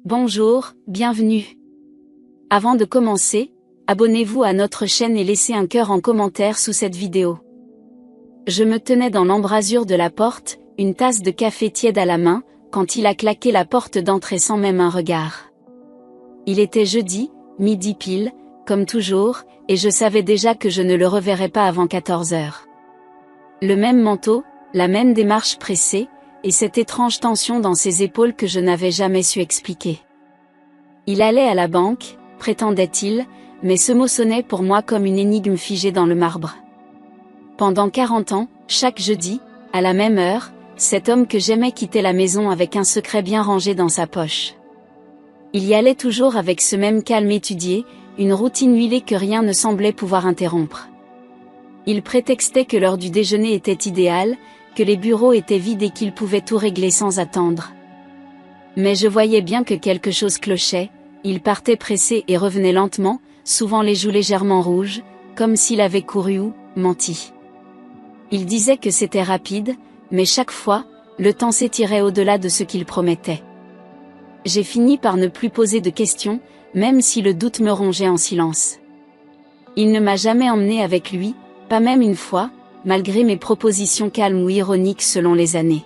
Bonjour, bienvenue. Avant de commencer, abonnez-vous à notre chaîne et laissez un cœur en commentaire sous cette vidéo. Je me tenais dans l'embrasure de la porte, une tasse de café tiède à la main, quand il a claqué la porte d'entrée sans même un regard. Il était jeudi, midi pile, comme toujours, et je savais déjà que je ne le reverrais pas avant 14 heures. Le même manteau, la même démarche pressée, et cette étrange tension dans ses épaules que je n'avais jamais su expliquer. Il allait à la banque, prétendait-il, mais ce mot sonnait pour moi comme une énigme figée dans le marbre. Pendant 40 ans, chaque jeudi, à la même heure, cet homme que j'aimais quittait la maison avec un secret bien rangé dans sa poche. Il y allait toujours avec ce même calme étudié, une routine huilée que rien ne semblait pouvoir interrompre. Il prétextait que l'heure du déjeuner était idéale, que les bureaux étaient vides et qu'il pouvait tout régler sans attendre. Mais je voyais bien que quelque chose clochait, il partait pressé et revenait lentement, souvent les joues légèrement rouges, comme s'il avait couru ou menti. Il disait que c'était rapide, mais chaque fois, le temps s'étirait au-delà de ce qu'il promettait. J'ai fini par ne plus poser de questions, même si le doute me rongeait en silence. Il ne m'a jamais emmené avec lui, pas même une fois, malgré mes propositions calmes ou ironiques selon les années.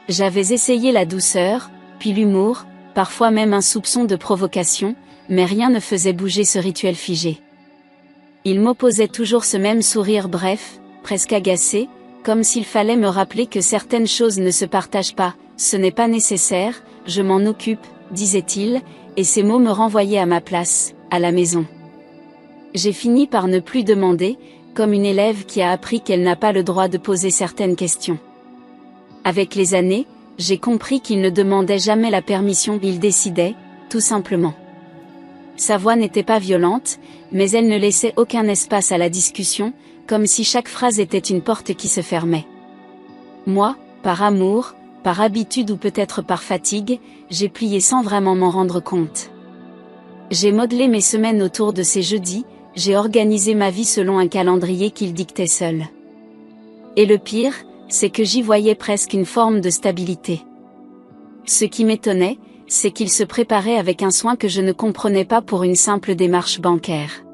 J'avais essayé la douceur, puis l'humour, parfois même un soupçon de provocation, mais rien ne faisait bouger ce rituel figé. Il m'opposait toujours ce même sourire bref, presque agacé, comme s'il fallait me rappeler que certaines choses ne se partagent pas, ce n'est pas nécessaire, je m'en occupe, disait-il, et ces mots me renvoyaient à ma place, à la maison. J'ai fini par ne plus demander, comme une élève qui a appris qu'elle n'a pas le droit de poser certaines questions. Avec les années, j'ai compris qu'il ne demandait jamais la permission, il décidait, tout simplement. Sa voix n'était pas violente, mais elle ne laissait aucun espace à la discussion, comme si chaque phrase était une porte qui se fermait. Moi, par amour, par habitude ou peut-être par fatigue, j'ai plié sans vraiment m'en rendre compte. J'ai modelé mes semaines autour de ces jeudis, j'ai organisé ma vie selon un calendrier qu'il dictait seul. Et le pire, c'est que j'y voyais presque une forme de stabilité. Ce qui m'étonnait, c'est qu'il se préparait avec un soin que je ne comprenais pas pour une simple démarche bancaire.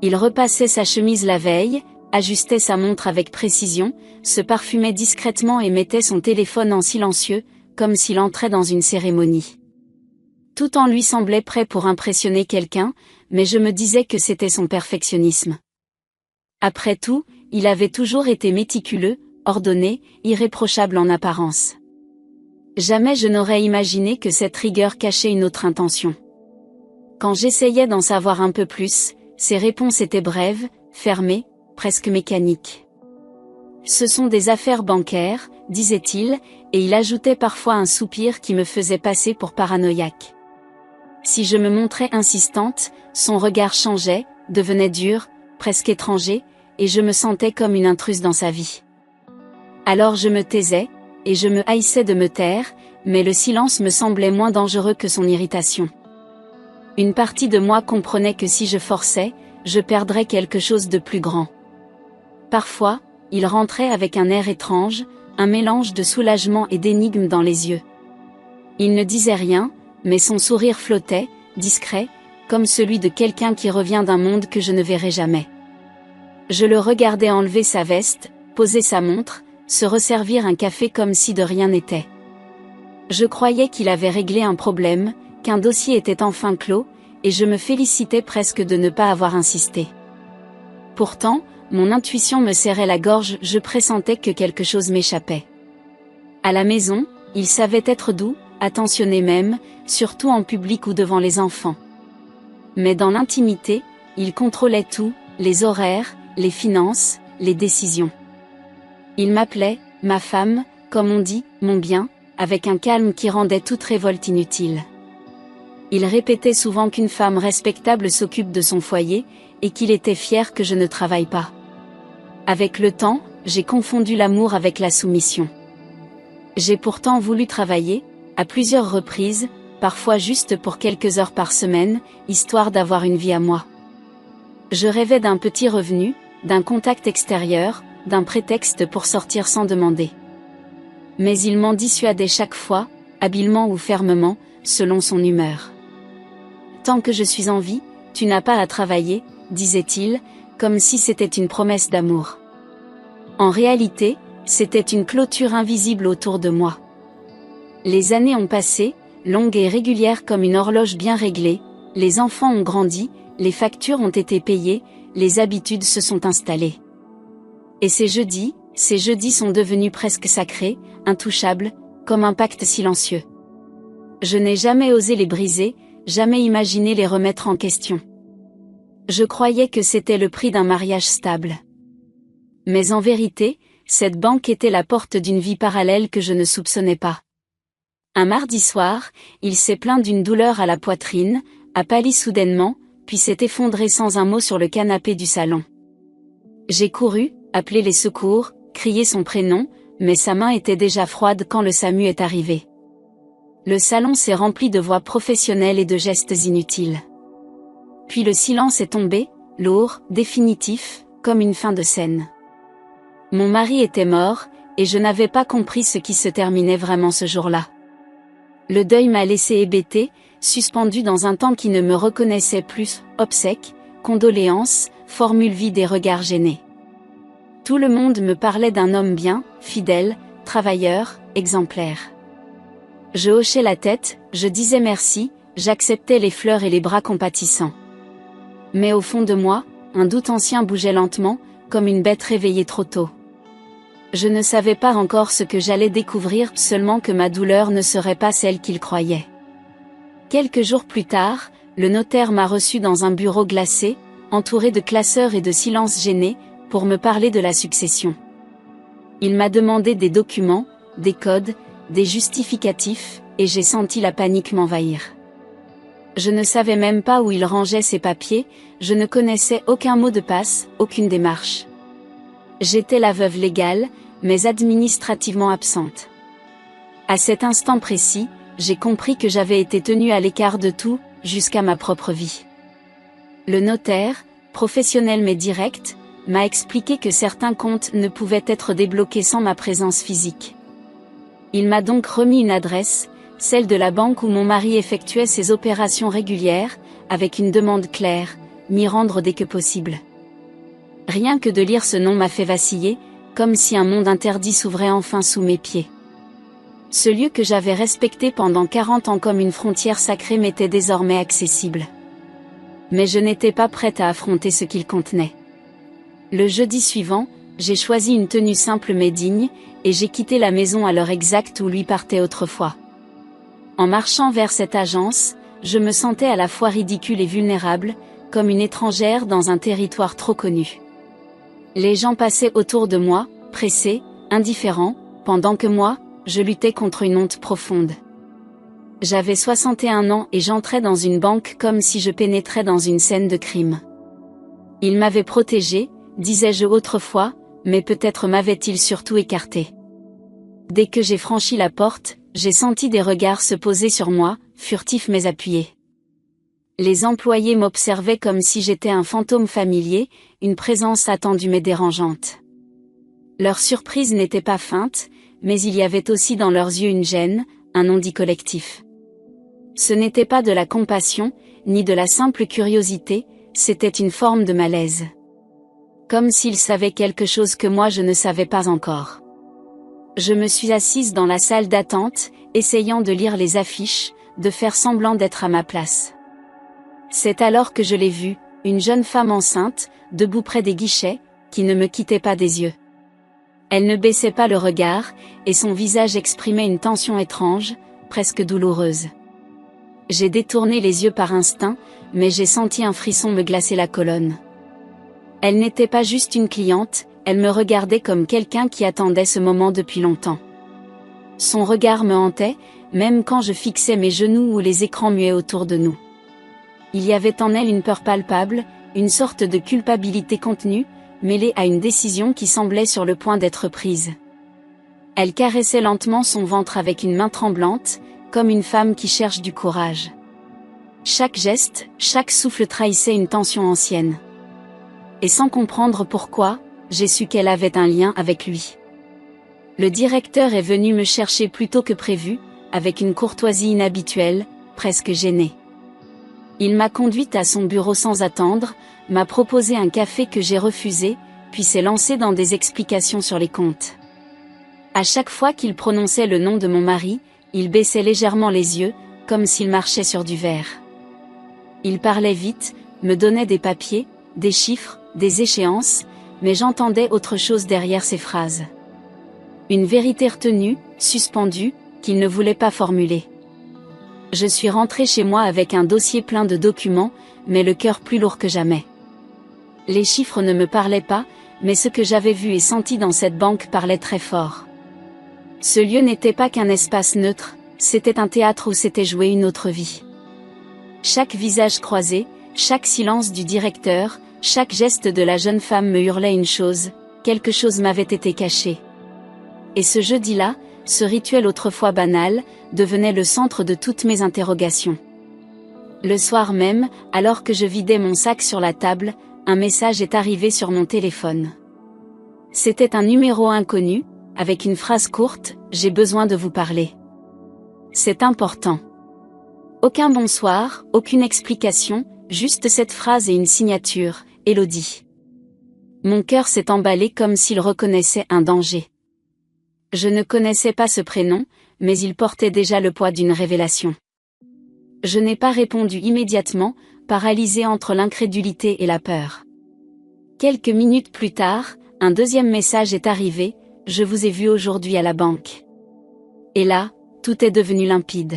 Il repassait sa chemise la veille, ajustait sa montre avec précision, se parfumait discrètement et mettait son téléphone en silencieux, comme s'il entrait dans une cérémonie. Tout en lui semblait prêt pour impressionner quelqu'un, mais je me disais que c'était son perfectionnisme. Après tout, il avait toujours été méticuleux, ordonné, irréprochable en apparence. Jamais je n'aurais imaginé que cette rigueur cachait une autre intention. Quand j'essayais d'en savoir un peu plus, ses réponses étaient brèves, fermées, presque mécaniques. Ce sont des affaires bancaires, disait-il, et il ajoutait parfois un soupir qui me faisait passer pour paranoïaque. Si je me montrais insistante, son regard changeait, devenait dur, presque étranger, et je me sentais comme une intruse dans sa vie. Alors je me taisais, et je me haïssais de me taire, mais le silence me semblait moins dangereux que son irritation. Une partie de moi comprenait que si je forçais, je perdrais quelque chose de plus grand. Parfois, il rentrait avec un air étrange, un mélange de soulagement et d'énigme dans les yeux. Il ne disait rien, mais son sourire flottait, discret, comme celui de quelqu'un qui revient d'un monde que je ne verrai jamais. Je le regardais enlever sa veste, poser sa montre, se resservir un café comme si de rien n'était. Je croyais qu'il avait réglé un problème, qu'un dossier était enfin clos, et je me félicitais presque de ne pas avoir insisté. Pourtant, mon intuition me serrait la gorge, je pressentais que quelque chose m'échappait. À la maison, il savait être doux, attentionné même, surtout en public ou devant les enfants. Mais dans l'intimité, il contrôlait tout, les horaires, les finances, les décisions. Il m'appelait, ma femme, comme on dit, mon bien, avec un calme qui rendait toute révolte inutile. Il répétait souvent qu'une femme respectable s'occupe de son foyer, et qu'il était fier que je ne travaille pas. Avec le temps, j'ai confondu l'amour avec la soumission. J'ai pourtant voulu travailler, à plusieurs reprises, parfois juste pour quelques heures par semaine, histoire d'avoir une vie à moi. Je rêvais d'un petit revenu, d'un contact extérieur, d'un prétexte pour sortir sans demander. Mais il m'en dissuadait chaque fois, habilement ou fermement, selon son humeur. Tant que je suis en vie, tu n'as pas à travailler, disait-il, comme si c'était une promesse d'amour. En réalité, c'était une clôture invisible autour de moi. Les années ont passé, longues et régulières comme une horloge bien réglée, les enfants ont grandi, les factures ont été payées, les habitudes se sont installées. Et ces jeudis sont devenus presque sacrés, intouchables, comme un pacte silencieux. Je n'ai jamais osé les briser, jamais imaginé les remettre en question. Je croyais que c'était le prix d'un mariage stable. Mais en vérité, cette banque était la porte d'une vie parallèle que je ne soupçonnais pas. Un mardi soir, il s'est plaint d'une douleur à la poitrine, a pâli soudainement, puis s'est effondré sans un mot sur le canapé du salon. J'ai couru, appelé les secours, crié son prénom, mais sa main était déjà froide quand le SAMU est arrivé. Le salon s'est rempli de voix professionnelles et de gestes inutiles. Puis le silence est tombé, lourd, définitif, comme une fin de scène. Mon mari était mort, et je n'avais pas compris ce qui se terminait vraiment ce jour-là. Le deuil m'a laissé hébété, suspendu dans un temps qui ne me reconnaissait plus, obsèques, condoléances, formules vides et regards gênés. Tout le monde me parlait d'un homme bien, fidèle, travailleur, exemplaire. Je hochais la tête, je disais merci, j'acceptais les fleurs et les bras compatissants. Mais au fond de moi, un doute ancien bougeait lentement, comme une bête réveillée trop tôt. Je ne savais pas encore ce que j'allais découvrir, seulement que ma douleur ne serait pas celle qu'il croyait. Quelques jours plus tard, le notaire m'a reçu dans un bureau glacé, entouré de classeurs et de silences gênés, pour me parler de la succession. Il m'a demandé des documents, des codes, des justificatifs, et j'ai senti la panique m'envahir. Je ne savais même pas où il rangeait ses papiers, je ne connaissais aucun mot de passe, aucune démarche. J'étais la veuve légale, mais administrativement absente. À cet instant précis, j'ai compris que j'avais été tenue à l'écart de tout, jusqu'à ma propre vie. Le notaire, professionnel mais direct, m'a expliqué que certains comptes ne pouvaient être débloqués sans ma présence physique. Il m'a donc remis une adresse, celle de la banque où mon mari effectuait ses opérations régulières, avec une demande claire, m'y rendre dès que possible. Rien que de lire ce nom m'a fait vaciller, comme si un monde interdit s'ouvrait enfin sous mes pieds. Ce lieu que j'avais respecté pendant 40 ans comme une frontière sacrée m'était désormais accessible. Mais je n'étais pas prête à affronter ce qu'il contenait. Le jeudi suivant, j'ai choisi une tenue simple mais digne, et j'ai quitté la maison à l'heure exacte où lui partait autrefois. En marchant vers cette agence, je me sentais à la fois ridicule et vulnérable, comme une étrangère dans un territoire trop connu. Les gens passaient autour de moi, pressés, indifférents, pendant que moi, je luttais contre une honte profonde. J'avais 61 ans et j'entrais dans une banque comme si je pénétrais dans une scène de crime. Il m'avait protégé, disais-je autrefois, mais peut-être m'avait-il surtout écarté. Dès que j'ai franchi la porte, j'ai senti des regards se poser sur moi, furtifs mais appuyés. Les employés m'observaient comme si j'étais un fantôme familier, une présence attendue mais dérangeante. Leur surprise n'était pas feinte, mais il y avait aussi dans leurs yeux une gêne, un non-dit collectif. Ce n'était pas de la compassion, ni de la simple curiosité, c'était une forme de malaise. Comme s'ils savaient quelque chose que moi je ne savais pas encore. Je me suis assise dans la salle d'attente, essayant de lire les affiches, de faire semblant d'être à ma place. C'est alors que je l'ai vue, une jeune femme enceinte, debout près des guichets, qui ne me quittait pas des yeux. Elle ne baissait pas le regard, et son visage exprimait une tension étrange, presque douloureuse. J'ai détourné les yeux par instinct, mais j'ai senti un frisson me glacer la colonne. Elle n'était pas juste une cliente, elle me regardait comme quelqu'un qui attendait ce moment depuis longtemps. Son regard me hantait, même quand je fixais mes genoux ou les écrans muets autour de nous. Il y avait en elle une peur palpable, une sorte de culpabilité contenue, mêlée à une décision qui semblait sur le point d'être prise. Elle caressait lentement son ventre avec une main tremblante, comme une femme qui cherche du courage. Chaque geste, chaque souffle trahissait une tension ancienne. Et sans comprendre pourquoi, j'ai su qu'elle avait un lien avec lui. Le directeur est venu me chercher plus tôt que prévu, avec une courtoisie inhabituelle, presque gênée. Il m'a conduite à son bureau sans attendre, m'a proposé un café que j'ai refusé, puis s'est lancé dans des explications sur les comptes. À chaque fois qu'il prononçait le nom de mon mari, il baissait légèrement les yeux, comme s'il marchait sur du verre. Il parlait vite, me donnait des papiers, des chiffres, des échéances, mais j'entendais autre chose derrière ses phrases. Une vérité retenue, suspendue, qu'il ne voulait pas formuler. Je suis rentrée chez moi avec un dossier plein de documents, mais le cœur plus lourd que jamais. Les chiffres ne me parlaient pas, mais ce que j'avais vu et senti dans cette banque parlait très fort. Ce lieu n'était pas qu'un espace neutre, c'était un théâtre où s'était jouée une autre vie. Chaque visage croisé, chaque silence du directeur, chaque geste de la jeune femme me hurlait une chose, quelque chose m'avait été caché. Et ce jeudi-là, ce rituel autrefois banal, devenait le centre de toutes mes interrogations. Le soir même, alors que je vidais mon sac sur la table, un message est arrivé sur mon téléphone. C'était un numéro inconnu, avec une phrase courte, « J'ai besoin de vous parler. » C'est important. Aucun bonsoir, aucune explication, juste cette phrase et une signature, Élodie. Mon cœur s'est emballé comme s'il reconnaissait un danger. Je ne connaissais pas ce prénom, mais il portait déjà le poids d'une révélation. Je n'ai pas répondu immédiatement, paralysée entre l'incrédulité et la peur. Quelques minutes plus tard, un deuxième message est arrivé, « Je vous ai vu aujourd'hui à la banque. » Et là, tout est devenu limpide.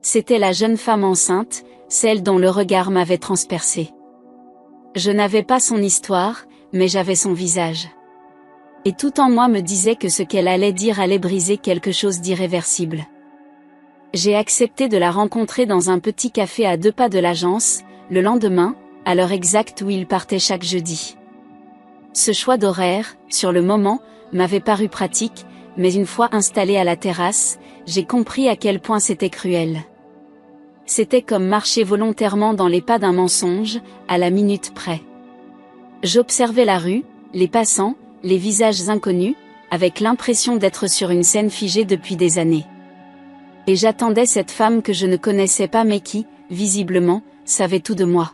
C'était la jeune femme enceinte, celle dont le regard m'avait transpercé. Je n'avais pas son histoire, mais j'avais son visage. Et tout en moi me disait que ce qu'elle allait dire allait briser quelque chose d'irréversible. J'ai accepté de la rencontrer dans un petit café à 2 pas de l'agence, le lendemain, à l'heure exacte où il partait chaque jeudi. Ce choix d'horaire, sur le moment, m'avait paru pratique, mais une fois installée à la terrasse, j'ai compris à quel point c'était cruel. C'était comme marcher volontairement dans les pas d'un mensonge, à la minute près. J'observais la rue, les passants, les visages inconnus, avec l'impression d'être sur une scène figée depuis des années. Et j'attendais cette femme que je ne connaissais pas mais qui, visiblement, savait tout de moi.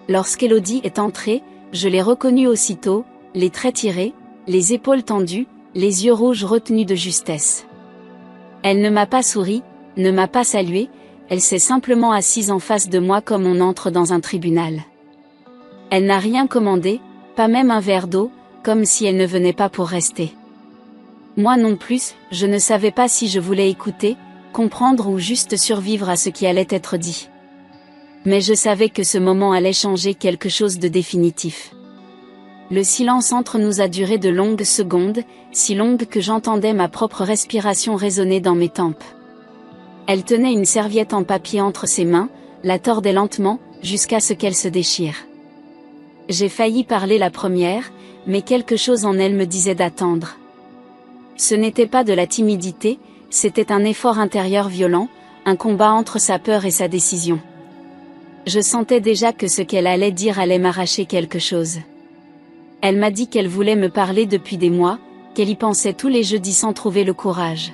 Lorsqu'Élodie est entrée, je l'ai reconnue aussitôt, les traits tirés, les épaules tendues, les yeux rouges retenus de justesse. Elle ne m'a pas souri, ne m'a pas salué, elle s'est simplement assise en face de moi comme on entre dans un tribunal. Elle n'a rien commandé, pas même un verre d'eau, comme si elle ne venait pas pour rester. Moi non plus, je ne savais pas si je voulais écouter, comprendre ou juste survivre à ce qui allait être dit. Mais je savais que ce moment allait changer quelque chose de définitif. Le silence entre nous a duré de longues secondes, si longues que j'entendais ma propre respiration résonner dans mes tempes. Elle tenait une serviette en papier entre ses mains, la tordait lentement, jusqu'à ce qu'elle se déchire. J'ai failli parler la première, mais quelque chose en elle me disait d'attendre. Ce n'était pas de la timidité, c'était un effort intérieur violent, un combat entre sa peur et sa décision. Je sentais déjà que ce qu'elle allait dire allait m'arracher quelque chose. Elle m'a dit qu'elle voulait me parler depuis des mois, qu'elle y pensait tous les jeudis sans trouver le courage.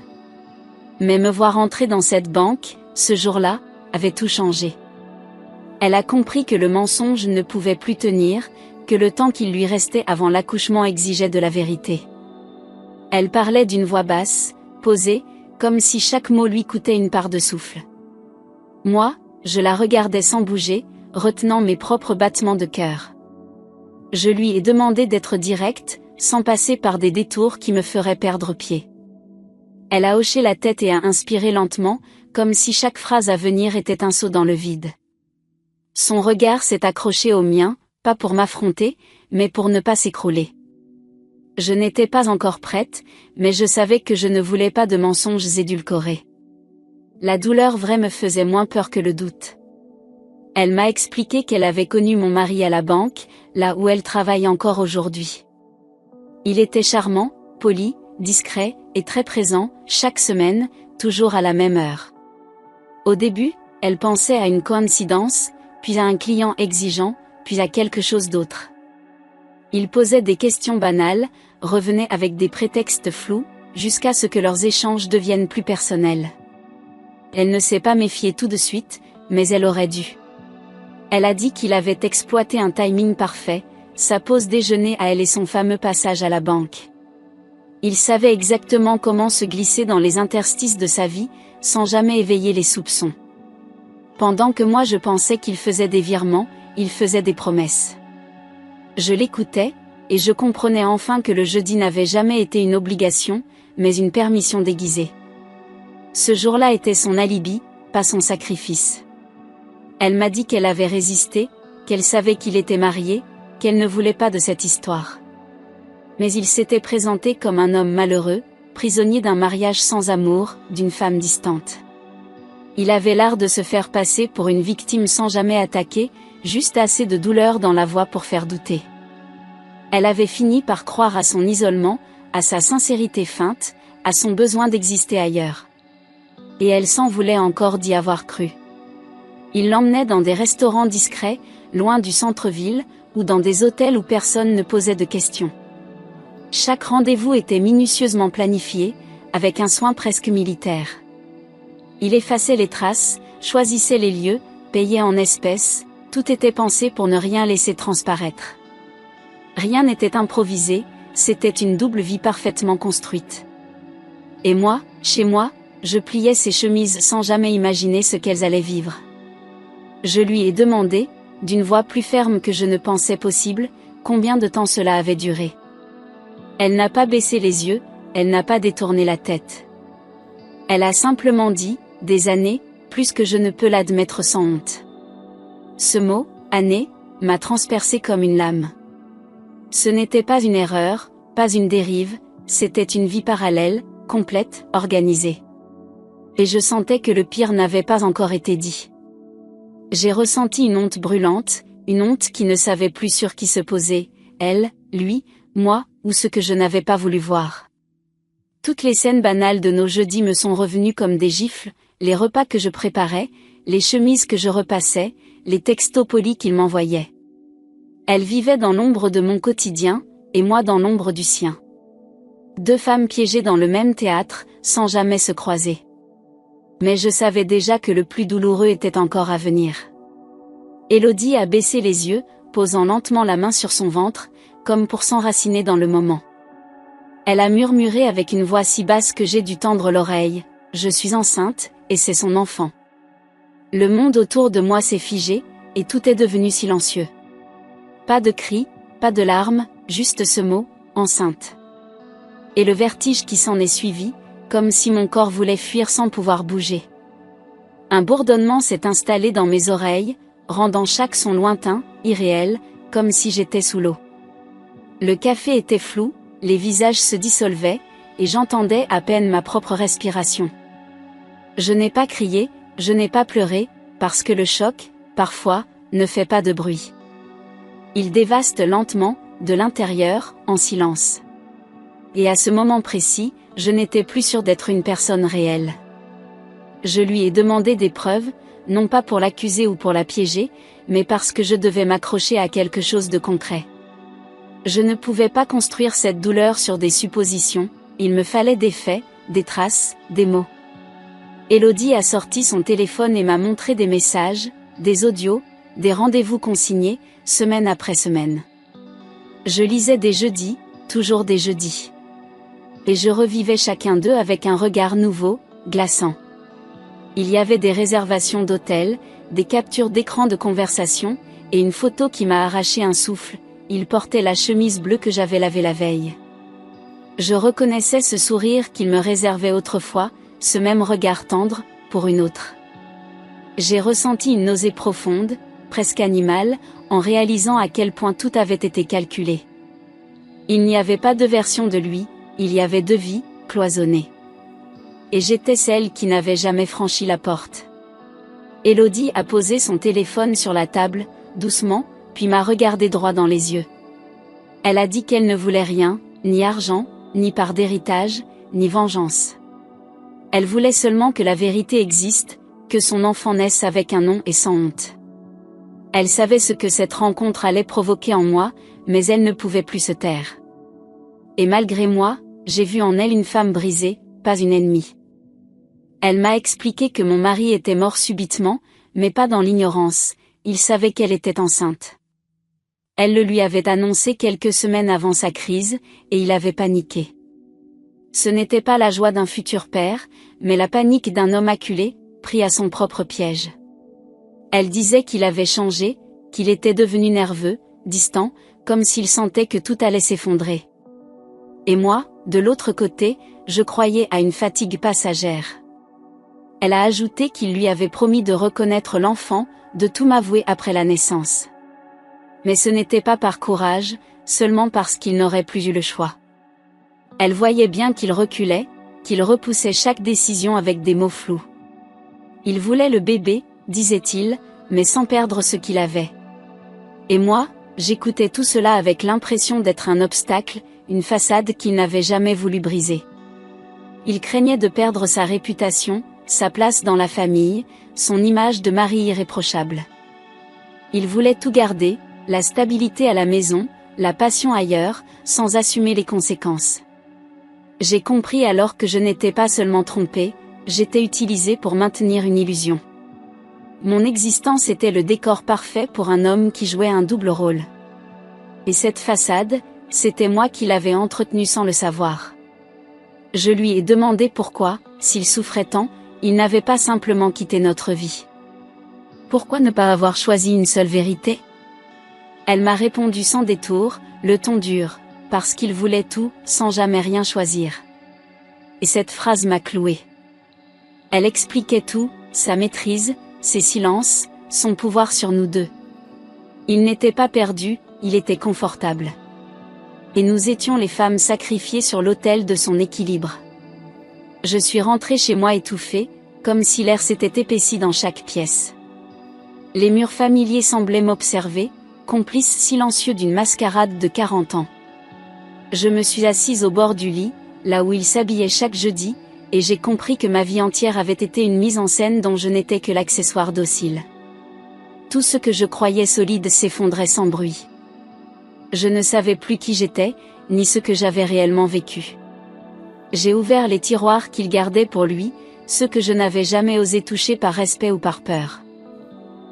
Mais me voir entrer dans cette banque, ce jour-là, avait tout changé. Elle a compris que le mensonge ne pouvait plus tenir, que le temps qu'il lui restait avant l'accouchement exigeait de la vérité. Elle parlait d'une voix basse, posée, comme si chaque mot lui coûtait une part de souffle. Moi, je la regardais sans bouger, retenant mes propres battements de cœur. Je lui ai demandé d'être directe, sans passer par des détours qui me feraient perdre pied. Elle a hoché la tête et a inspiré lentement, comme si chaque phrase à venir était un saut dans le vide. Son regard s'est accroché au mien, pas pour m'affronter, mais pour ne pas s'écrouler. Je n'étais pas encore prête, mais je savais que je ne voulais pas de mensonges édulcorés. La douleur vraie me faisait moins peur que le doute. Elle m'a expliqué qu'elle avait connu mon mari à la banque, là où elle travaille encore aujourd'hui. Il était charmant, poli, discret, et très présent, chaque semaine, toujours à la même heure. Au début, elle pensait à une coïncidence, puis à un client exigeant, puis à quelque chose d'autre. Il posait des questions banales, revenait avec des prétextes flous, jusqu'à ce que leurs échanges deviennent plus personnels. Elle ne s'est pas méfiée tout de suite, mais elle aurait dû. Elle a dit qu'il avait exploité un timing parfait, sa pause déjeuner à elle et son fameux passage à la banque. Il savait exactement comment se glisser dans les interstices de sa vie, sans jamais éveiller les soupçons. Pendant que moi je pensais qu'il faisait des virements, il faisait des promesses. Je l'écoutais, et je comprenais enfin que le jeudi n'avait jamais été une obligation, mais une permission déguisée. Ce jour-là était son alibi, pas son sacrifice. Elle m'a dit qu'elle avait résisté, qu'elle savait qu'il était marié, qu'elle ne voulait pas de cette histoire. Mais il s'était présenté comme un homme malheureux, prisonnier d'un mariage sans amour, d'une femme distante. Il avait l'art de se faire passer pour une victime sans jamais attaquer, juste assez de douleur dans la voix pour faire douter. Elle avait fini par croire à son isolement, à sa sincérité feinte, à son besoin d'exister ailleurs. Et elle s'en voulait encore d'y avoir cru. Il l'emmenait dans des restaurants discrets, loin du centre-ville, ou dans des hôtels où personne ne posait de questions. Chaque rendez-vous était minutieusement planifié, avec un soin presque militaire. Il effaçait les traces, choisissait les lieux, payait en espèces, tout était pensé pour ne rien laisser transparaître. Rien n'était improvisé, c'était une double vie parfaitement construite. Et moi, chez moi, je pliais ses chemises sans jamais imaginer ce qu'elles allaient vivre. Je lui ai demandé, d'une voix plus ferme que je ne pensais possible, combien de temps cela avait duré. Elle n'a pas baissé les yeux, elle n'a pas détourné la tête. Elle a simplement dit, des années, plus que je ne peux l'admettre sans honte. Ce mot, année, m'a transpercé comme une lame. Ce n'était pas une erreur, pas une dérive, c'était une vie parallèle, complète, organisée. Et je sentais que le pire n'avait pas encore été dit. J'ai ressenti une honte brûlante, une honte qui ne savait plus sur qui se poser, elle, lui, moi, ou ce que je n'avais pas voulu voir. Toutes les scènes banales de nos jeudis me sont revenues comme des gifles, les repas que je préparais, les chemises que je repassais, les textos polis qu'il m'envoyait. Elle vivait dans l'ombre de mon quotidien, et moi dans l'ombre du sien. Deux femmes piégées dans le même théâtre, sans jamais se croiser. Mais je savais déjà que le plus douloureux était encore à venir. Élodie a baissé les yeux, posant lentement la main sur son ventre, comme pour s'enraciner dans le moment. Elle a murmuré avec une voix si basse que j'ai dû tendre l'oreille, « Je suis enceinte, et c'est son enfant. » Le monde autour de moi s'est figé, et tout est devenu silencieux. Pas de cris, pas de larmes, juste ce mot, enceinte. Et le vertige qui s'en est suivi, comme si mon corps voulait fuir sans pouvoir bouger. Un bourdonnement s'est installé dans mes oreilles, rendant chaque son lointain, irréel, comme si j'étais sous l'eau. Le café était flou, les visages se dissolvaient, et j'entendais à peine ma propre respiration. Je n'ai pas crié, je n'ai pas pleuré, parce que le choc, parfois, ne fait pas de bruit. Il dévaste lentement, de l'intérieur, en silence. Et à ce moment précis, je n'étais plus sûre d'être une personne réelle. Je lui ai demandé des preuves, non pas pour l'accuser ou pour la piéger, mais parce que je devais m'accrocher à quelque chose de concret. Je ne pouvais pas construire cette douleur sur des suppositions, il me fallait des faits, des traces, des mots. Élodie a sorti son téléphone et m'a montré des messages, des audios, des rendez-vous consignés, semaine après semaine. Je lisais des jeudis, toujours des jeudis. Et je revivais chacun d'eux avec un regard nouveau, glaçant. Il y avait des réservations d'hôtels, des captures d'écran de conversation, et une photo qui m'a arraché un souffle. Il portait la chemise bleue que j'avais lavée la veille. Je reconnaissais ce sourire qu'il me réservait autrefois, ce même regard tendre, pour une autre. J'ai ressenti une nausée profonde, presque animale, en réalisant à quel point tout avait été calculé. Il n'y avait pas deux versions de lui, il y avait deux vies, cloisonnées. Et j'étais celle qui n'avait jamais franchi la porte. Élodie a posé son téléphone sur la table, doucement, puis m'a regardé droit dans les yeux. Elle a dit qu'elle ne voulait rien, ni argent, ni part d'héritage, ni vengeance. Elle voulait seulement que la vérité existe, que son enfant naisse avec un nom et sans honte. Elle savait ce que cette rencontre allait provoquer en moi, mais elle ne pouvait plus se taire. Et malgré moi, j'ai vu en elle une femme brisée, pas une ennemie. Elle m'a expliqué que mon mari était mort subitement, mais pas dans l'ignorance, il savait qu'elle était enceinte. Elle le lui avait annoncé quelques semaines avant sa crise, et il avait paniqué. Ce n'était pas la joie d'un futur père, mais la panique d'un homme acculé, pris à son propre piège. Elle disait qu'il avait changé, qu'il était devenu nerveux, distant, comme s'il sentait que tout allait s'effondrer. Et moi, de l'autre côté, je croyais à une fatigue passagère. Elle a ajouté qu'il lui avait promis de reconnaître l'enfant, de tout m'avouer après la naissance. Mais ce n'était pas par courage, seulement parce qu'il n'aurait plus eu le choix. Elle voyait bien qu'il reculait, qu'il repoussait chaque décision avec des mots flous. Il voulait le bébé, disait-il, mais sans perdre ce qu'il avait. Et moi, j'écoutais tout cela avec l'impression d'être un obstacle, une façade qu'il n'avait jamais voulu briser. Il craignait de perdre sa réputation, sa place dans la famille, son image de mari irréprochable. Il voulait tout garder, la stabilité à la maison, la passion ailleurs, sans assumer les conséquences. J'ai compris alors que je n'étais pas seulement trompée, j'étais utilisée pour maintenir une illusion. Mon existence était le décor parfait pour un homme qui jouait un double rôle. Et cette façade, c'était moi qui l'avais entretenue sans le savoir. Je lui ai demandé pourquoi, s'il souffrait tant, il n'avait pas simplement quitté notre vie. Pourquoi ne pas avoir choisi une seule vérité ? Elle m'a répondu sans détour, le ton dur, parce qu'il voulait tout, sans jamais rien choisir. Et cette phrase m'a clouée. Elle expliquait tout, sa maîtrise, ses silences, son pouvoir sur nous deux. Il n'était pas perdu, il était confortable. Et nous étions les femmes sacrifiées sur l'autel de son équilibre. Je suis rentrée chez moi étouffée, comme si l'air s'était épaissi dans chaque pièce. Les murs familiers semblaient m'observer, complices silencieux d'une mascarade de 40 ans. Je me suis assise au bord du lit, là où il s'habillait chaque jeudi, et j'ai compris que ma vie entière avait été une mise en scène dont je n'étais que l'accessoire docile. Tout ce que je croyais solide s'effondrait sans bruit. Je ne savais plus qui j'étais, ni ce que j'avais réellement vécu. J'ai ouvert les tiroirs qu'il gardait pour lui, ceux que je n'avais jamais osé toucher par respect ou par peur.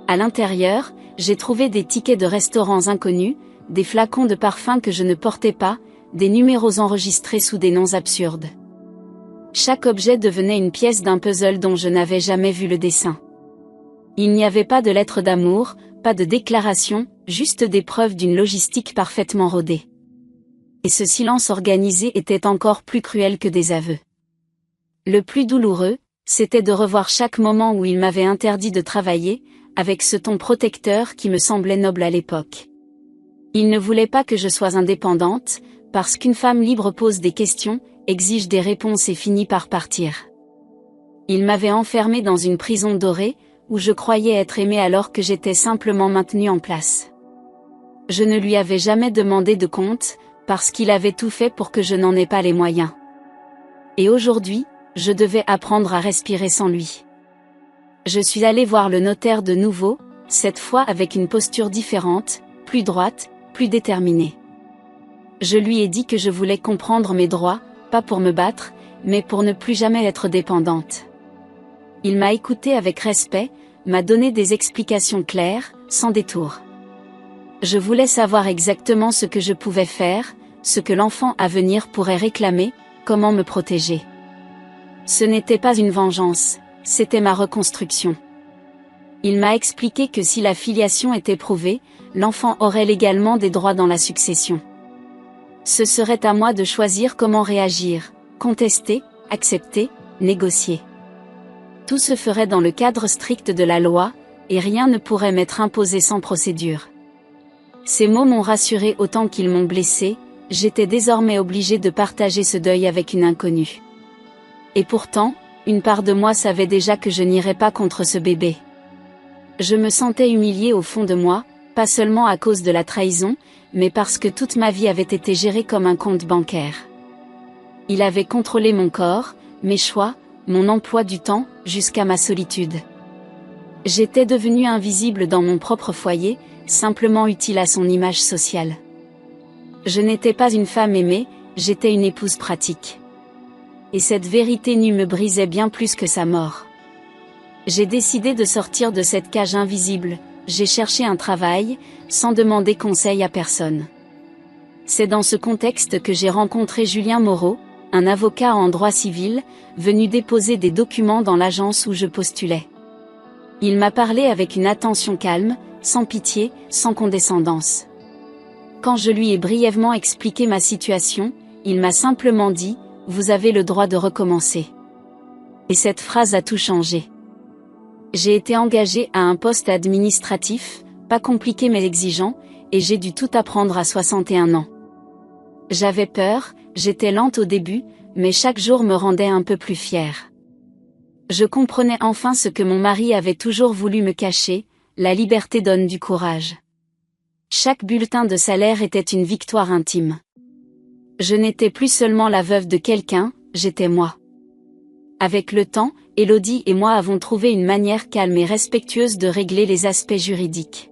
À l'intérieur, j'ai trouvé des tickets de restaurants inconnus, des flacons de parfums que je ne portais pas, des numéros enregistrés sous des noms absurdes. Chaque objet devenait une pièce d'un puzzle dont je n'avais jamais vu le dessin. Il n'y avait pas de lettres d'amour, pas de déclaration, juste des preuves d'une logistique parfaitement rodée. Et ce silence organisé était encore plus cruel que des aveux. Le plus douloureux, c'était de revoir chaque moment où il m'avait interdit de travailler, avec ce ton protecteur qui me semblait noble à l'époque. Il ne voulait pas que je sois indépendante, parce qu'une femme libre pose des questions, exige des réponses et finit par partir. Il m'avait enfermée dans une prison dorée, où je croyais être aimée alors que j'étais simplement maintenue en place. Je ne lui avais jamais demandé de compte, parce qu'il avait tout fait pour que je n'en ai pas les moyens. Et aujourd'hui, je devais apprendre à respirer sans lui. Je suis allée voir le notaire de nouveau, cette fois avec une posture différente, plus droite, plus déterminée. Je lui ai dit que je voulais comprendre mes droits, pas pour me battre, mais pour ne plus jamais être dépendante. Il m'a écoutée avec respect, m'a donné des explications claires, sans détour. Je voulais savoir exactement ce que je pouvais faire, ce que l'enfant à venir pourrait réclamer, comment me protéger. Ce n'était pas une vengeance, c'était ma reconstruction. Il m'a expliqué que si la filiation était prouvée, l'enfant aurait légalement des droits dans la succession. Ce serait à moi de choisir comment réagir, contester, accepter, négocier. Tout se ferait dans le cadre strict de la loi, et rien ne pourrait m'être imposé sans procédure. Ces mots m'ont rassuré autant qu'ils m'ont blessé, j'étais désormais obligée de partager ce deuil avec une inconnue. Et pourtant, une part de moi savait déjà que je n'irais pas contre ce bébé. Je me sentais humiliée au fond de moi, pas seulement à cause de la trahison, mais parce que toute ma vie avait été gérée comme un compte bancaire. Il avait contrôlé mon corps, mes choix, mon emploi du temps, jusqu'à ma solitude. J'étais devenue invisible dans mon propre foyer, simplement utile à son image sociale. Je n'étais pas une femme aimée, j'étais une épouse pratique. et cette vérité nue me brisait bien plus que sa mort. J'ai décidé de sortir de cette cage invisible, j'ai cherché un travail, sans demander conseil à personne. C'est dans ce contexte que j'ai rencontré Julien Moreau, un avocat en droit civil, venu déposer des documents dans l'agence où je postulais. Il m'a parlé avec une attention calme, sans pitié, sans condescendance. Quand je lui ai brièvement expliqué ma situation, il m'a simplement dit « Vous avez le droit de recommencer ». Et cette phrase a tout changé. J'ai été engagée à un poste administratif, pas compliqué mais exigeant, et j'ai dû tout apprendre à 61 ans. J'avais peur, j'étais lente au début, mais chaque jour me rendait un peu plus fière. Je comprenais enfin ce que mon mari avait toujours voulu me cacher, la liberté donne du courage. Chaque bulletin de salaire était une victoire intime. Je n'étais plus seulement la veuve de quelqu'un, j'étais moi. Avec le temps, Élodie et moi avons trouvé une manière calme et respectueuse de régler les aspects juridiques.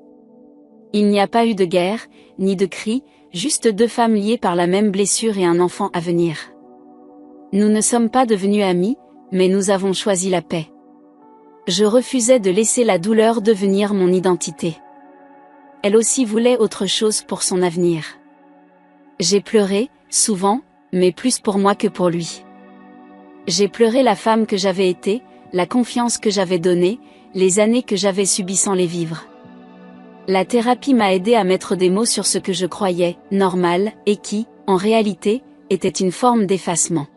Il n'y a pas eu de guerre, ni de cris, juste deux femmes liées par la même blessure et un enfant à venir. Nous ne sommes pas devenus amis, mais nous avons choisi la paix. Je refusais de laisser la douleur devenir mon identité. Elle aussi voulait autre chose pour son avenir. J'ai pleuré, souvent, mais plus pour moi que pour lui. J'ai pleuré la femme que j'avais été, la confiance que j'avais donnée, les années que j'avais subies sans les vivre. La thérapie m'a aidé à mettre des mots sur ce que je croyais normal et qui, en réalité, était une forme d'effacement.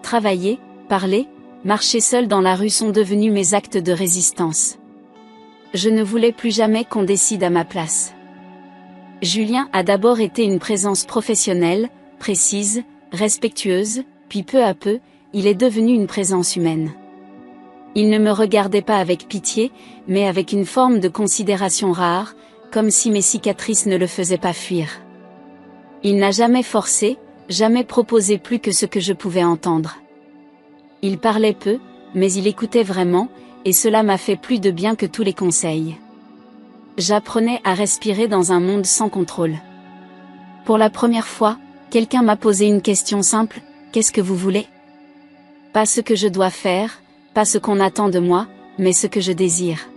Travailler, parler, marcher seul dans la rue sont devenus mes actes de résistance. Je ne voulais plus jamais qu'on décide à ma place. Julien a d'abord été une présence professionnelle, précise, respectueuse, puis peu à peu, il est devenu une présence humaine. Il ne me regardait pas avec pitié, mais avec une forme de considération rare, comme si mes cicatrices ne le faisaient pas fuir. Il n'a jamais forcé, jamais proposé plus que ce que je pouvais entendre. Il parlait peu, mais il écoutait vraiment, et cela m'a fait plus de bien que tous les conseils. J'apprenais à respirer dans un monde sans contrôle. Pour la première fois, quelqu'un m'a posé une question simple, « Qu'est-ce que vous voulez ?» Pas ce que je dois faire, pas ce qu'on attend de moi, mais ce que je désire.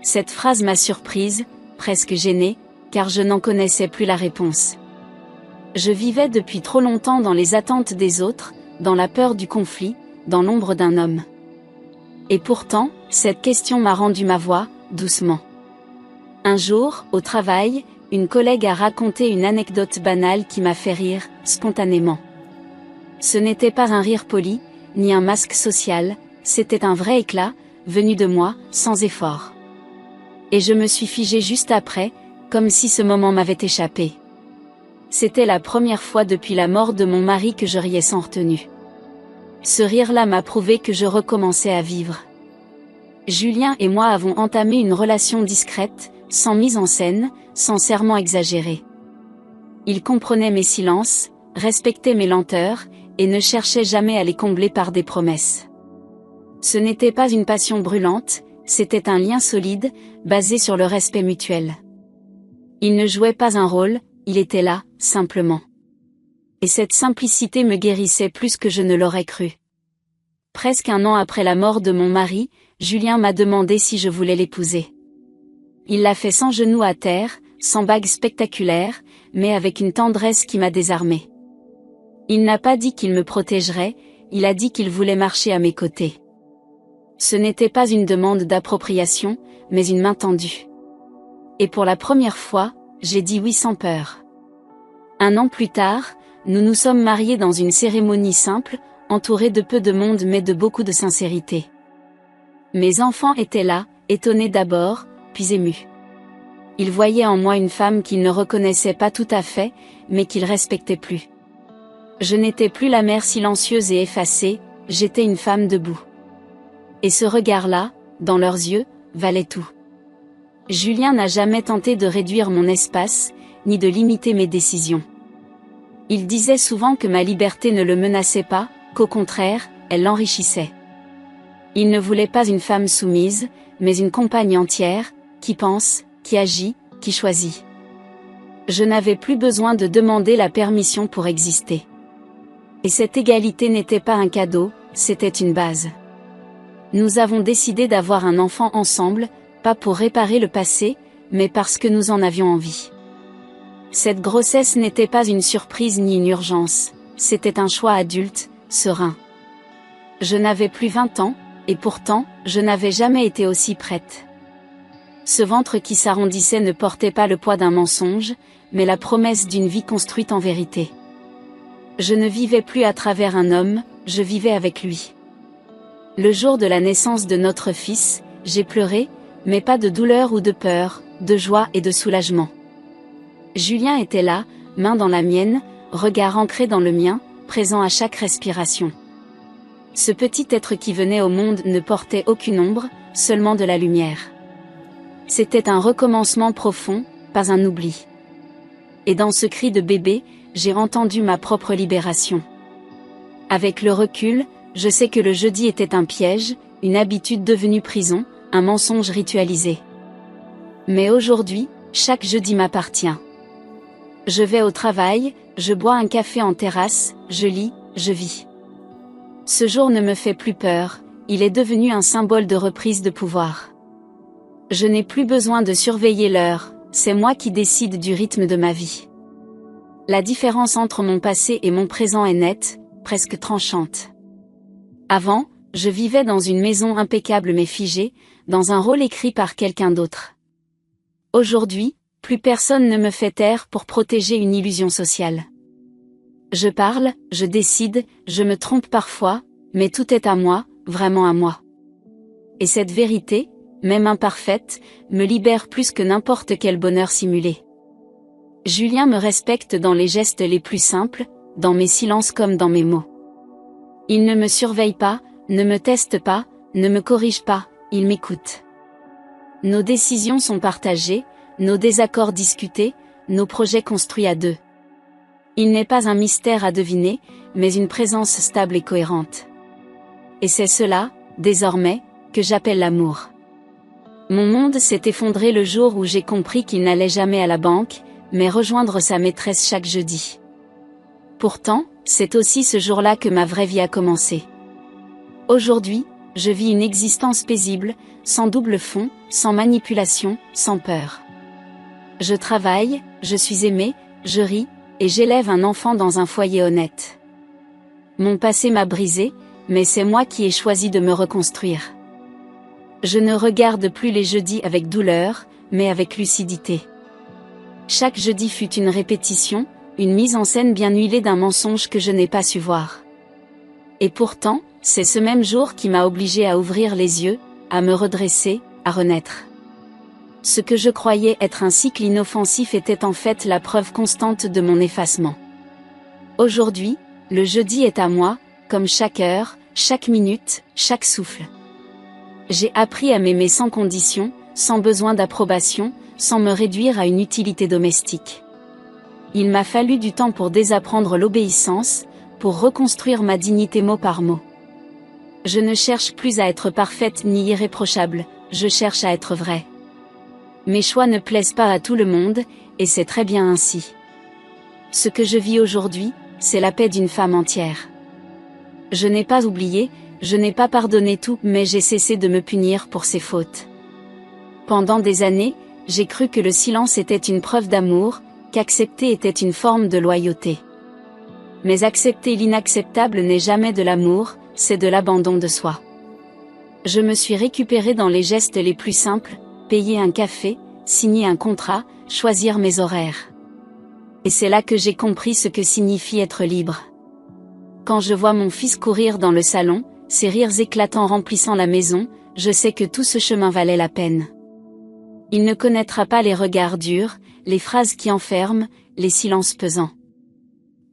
Cette phrase m'a surprise, presque gênée, car je n'en connaissais plus la réponse. Je vivais depuis trop longtemps dans les attentes des autres, dans la peur du conflit, dans l'ombre d'un homme. Et pourtant, cette question m'a rendu ma voix, doucement. Un jour, au travail, une collègue a raconté une anecdote banale qui m'a fait rire, spontanément. Ce n'était pas un rire poli, ni un masque social, c'était un vrai éclat, venu de moi, sans effort. Et je me suis figée juste après, comme si ce moment m'avait échappé. C'était la première fois depuis la mort de mon mari que je riais sans retenue. Ce rire-là m'a prouvé que je recommençais à vivre. Julien et moi avons entamé une relation discrète, sans mise en scène, sans serment exagéré. Il comprenait mes silences, respectait mes lenteurs, et ne cherchait jamais à les combler par des promesses. Ce n'était pas une passion brûlante, c'était un lien solide, basé sur le respect mutuel. Il ne jouait pas un rôle, il était là, simplement. Et cette simplicité me guérissait plus que je ne l'aurais cru. Presque un an après la mort de mon mari, Julien m'a demandé si je voulais l'épouser. Il l'a fait sans genoux à terre, sans bague spectaculaire, mais avec une tendresse qui m'a désarmée. Il n'a pas dit qu'il me protégerait, il a dit qu'il voulait marcher à mes côtés. Ce n'était pas une demande d'appropriation, mais une main tendue. Et pour la première fois, j'ai dit oui sans peur. Un an plus tard, nous nous sommes mariés dans une cérémonie simple, entourée de peu de monde mais de beaucoup de sincérité. Mes enfants étaient là, étonnés d'abord, puis émus. Ils voyaient en moi une femme qu'ils ne reconnaissaient pas tout à fait, mais qu'ils respectaient plus. Je n'étais plus la mère silencieuse et effacée, j'étais une femme debout. Et ce regard-là, dans leurs yeux, valait tout. Julien n'a jamais tenté de réduire mon espace, ni de limiter mes décisions. Il disait souvent que ma liberté ne le menaçait pas, qu'au contraire, elle l'enrichissait. Il ne voulait pas une femme soumise, mais une compagne entière, qui pense, qui agit, qui choisit. Je n'avais plus besoin de demander la permission pour exister. Et Et cette égalité n'était pas un cadeau, c'était une base. Nous avons décidé d'avoir un enfant ensemble, pas pour réparer le passé, mais parce que nous en avions envie. Cette grossesse n'était pas une surprise ni une urgence, c'était un choix adulte, serein. Je n'avais plus 20 ans, et pourtant, je n'avais jamais été aussi prête. Ce ventre qui s'arrondissait ne portait pas le poids d'un mensonge, mais la promesse d'une vie construite en vérité. Je ne vivais plus à travers un homme, je vivais avec lui. Le jour de la naissance de notre fils, j'ai pleuré, mais pas de douleur ou de peur, de joie et de soulagement. Julien était là, main dans la mienne, regard ancré dans le mien, présent à chaque respiration. Ce petit être qui venait au monde ne portait aucune ombre, seulement de la lumière. C'était un recommencement profond, pas un oubli. Et dans ce cri de bébé, j'ai entendu ma propre libération. Avec le recul, je sais que le jeudi était un piège, une habitude devenue prison, un mensonge ritualisé. Mais aujourd'hui, chaque jeudi m'appartient. Je vais au travail, je bois un café en terrasse, je lis, je vis. Ce jour ne me fait plus peur, il est devenu un symbole de reprise de pouvoir. Je n'ai plus besoin de surveiller l'heure, c'est moi qui décide du rythme de ma vie. La différence entre mon passé et mon présent est nette, presque tranchante. Avant, je vivais dans une maison impeccable mais figée, dans un rôle écrit par quelqu'un d'autre. Aujourd'hui, plus personne ne me fait taire pour protéger une illusion sociale. Je parle, je décide, je me trompe parfois, mais tout est à moi, vraiment à moi. Et cette vérité, même imparfaite, me libère plus que n'importe quel bonheur simulé. Julien me respecte dans les gestes les plus simples, dans mes silences comme dans mes mots. Il ne me surveille pas, ne me teste pas, ne me corrige pas, il m'écoute. Nos décisions sont partagées, nos désaccords discutés, nos projets construits à deux. Il n'est pas un mystère à deviner, mais une présence stable et cohérente. Et c'est cela, désormais, que j'appelle l'amour. Mon monde s'est effondré le jour où j'ai compris qu'il n'allait jamais à la banque, mais rejoindre sa maîtresse chaque jeudi. Pourtant, c'est aussi ce jour-là que ma vraie vie a commencé. Aujourd'hui, je vis une existence paisible, sans double fond, sans manipulation, sans peur. Je travaille, je suis aimée, je ris, et j'élève un enfant dans un foyer honnête. Mon passé m'a brisé, mais c'est moi qui ai choisi de me reconstruire. Je ne regarde plus les jeudis avec douleur, mais avec lucidité. Chaque jeudi fut une répétition, une mise en scène bien huilée d'un mensonge que je n'ai pas su voir. Et pourtant, c'est ce même jour qui m'a obligé à ouvrir les yeux, à me redresser, à renaître. Ce que je croyais être un cycle inoffensif était en fait la preuve constante de mon effacement. Aujourd'hui, le jeudi est à moi, comme chaque heure, chaque minute, chaque souffle. J'ai appris à m'aimer sans condition, sans besoin d'approbation, sans me réduire à une utilité domestique. Il m'a fallu du temps pour désapprendre l'obéissance, pour reconstruire ma dignité mot par mot. Je ne cherche plus à être parfaite ni irréprochable, je cherche à être vraie. Mes choix ne plaisent pas à tout le monde, et c'est très bien ainsi. Ce que je vis aujourd'hui, c'est la paix d'une femme entière. Je n'ai pas oublié, je n'ai pas pardonné tout, mais j'ai cessé de me punir pour ses fautes. Pendant des années, j'ai cru que le silence était une preuve d'amour, qu'accepter était une forme de loyauté. Mais accepter l'inacceptable n'est jamais de l'amour, c'est de l'abandon de soi. Je me suis récupérée dans les gestes les plus simples, payer un café, signer un contrat, choisir mes horaires. Et c'est là que j'ai compris ce que signifie être libre. Quand je vois mon fils courir dans le salon, ses rires éclatants remplissant la maison, je sais que tout ce chemin valait la peine. Il ne connaîtra pas les regards durs, les phrases qui enferment, les silences pesants.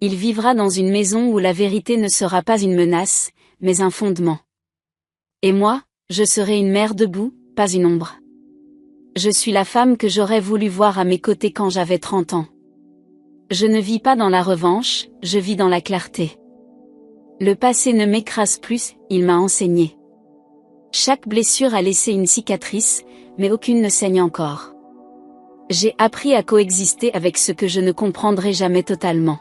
Il vivra dans une maison où la vérité ne sera pas une menace, mais un fondement. Et moi, je serai une mère debout, pas une ombre. Je suis la femme que j'aurais voulu voir à mes côtés quand j'avais 30 ans. Je ne vis pas dans la revanche, je vis dans la clarté. Le passé ne m'écrase plus, il m'a enseigné. Chaque blessure a laissé une cicatrice, mais aucune ne saigne encore. J'ai appris à coexister avec ce que je ne comprendrai jamais totalement.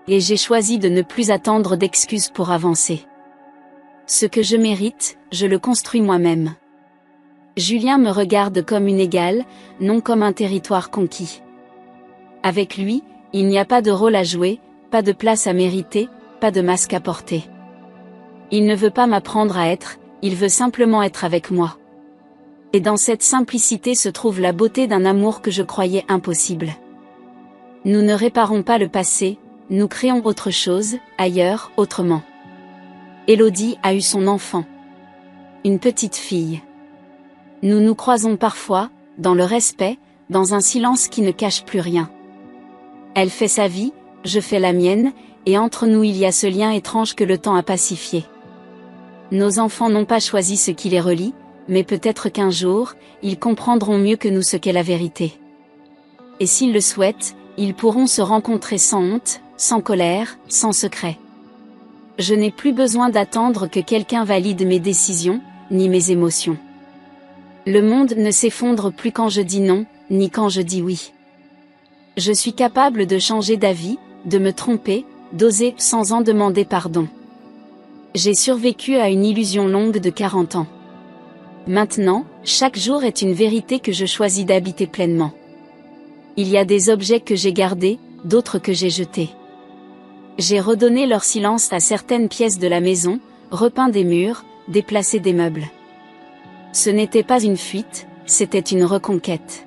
Et j'ai choisi de ne plus attendre d'excuses pour avancer. Ce que je mérite, je le construis moi-même. Julien me regarde comme une égale, non comme un territoire conquis. Avec lui, il n'y a pas de rôle à jouer, pas de place à mériter, pas de masque à porter. Il ne veut pas m'apprendre à être, il veut simplement être avec moi. Et dans cette simplicité se trouve la beauté d'un amour que je croyais impossible. Nous ne réparons pas le passé, nous créons autre chose, ailleurs, autrement. Élodie a eu son enfant. Une petite fille. Nous nous croisons parfois, dans le respect, dans un silence qui ne cache plus rien. Elle fait sa vie, je fais la mienne, et entre nous il y a ce lien étrange que le temps a pacifié. Nos enfants n'ont pas choisi ce qui les relie, mais peut-être qu'un jour, ils comprendront mieux que nous ce qu'est la vérité. Et s'ils le souhaitent, ils pourront se rencontrer sans honte, sans colère, sans secret. Je n'ai plus besoin d'attendre que quelqu'un valide mes décisions, ni mes émotions. Le monde ne s'effondre plus quand je dis non, ni quand je dis oui. Je suis capable de changer d'avis, de me tromper, d'oser sans en demander pardon. J'ai survécu à une illusion longue de 40 ans. Maintenant, chaque jour est une vérité que je choisis d'habiter pleinement. Il y a des objets que j'ai gardés, d'autres que j'ai jetés. J'ai redonné leur silence à certaines pièces de la maison, repeint des murs, déplacé des meubles. Ce n'était pas une fuite, c'était une reconquête.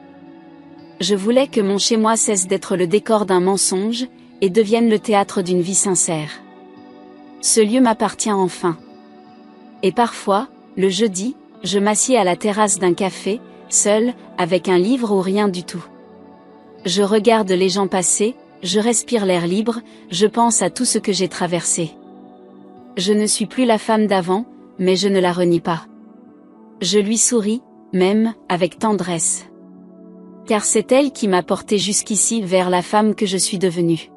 Je voulais que mon chez-moi cesse d'être le décor d'un mensonge, et devienne le théâtre d'une vie sincère. Ce lieu m'appartient enfin. Et parfois, le jeudi, je m'assieds à la terrasse d'un café, seul, avec un livre ou rien du tout. Je regarde les gens passer, je respire l'air libre, je pense à tout ce que j'ai traversé. Je ne suis plus la femme d'avant, mais je ne la renie pas. Je lui souris, même, avec tendresse. Car c'est elle qui m'a porté jusqu'ici vers la femme que je suis devenue.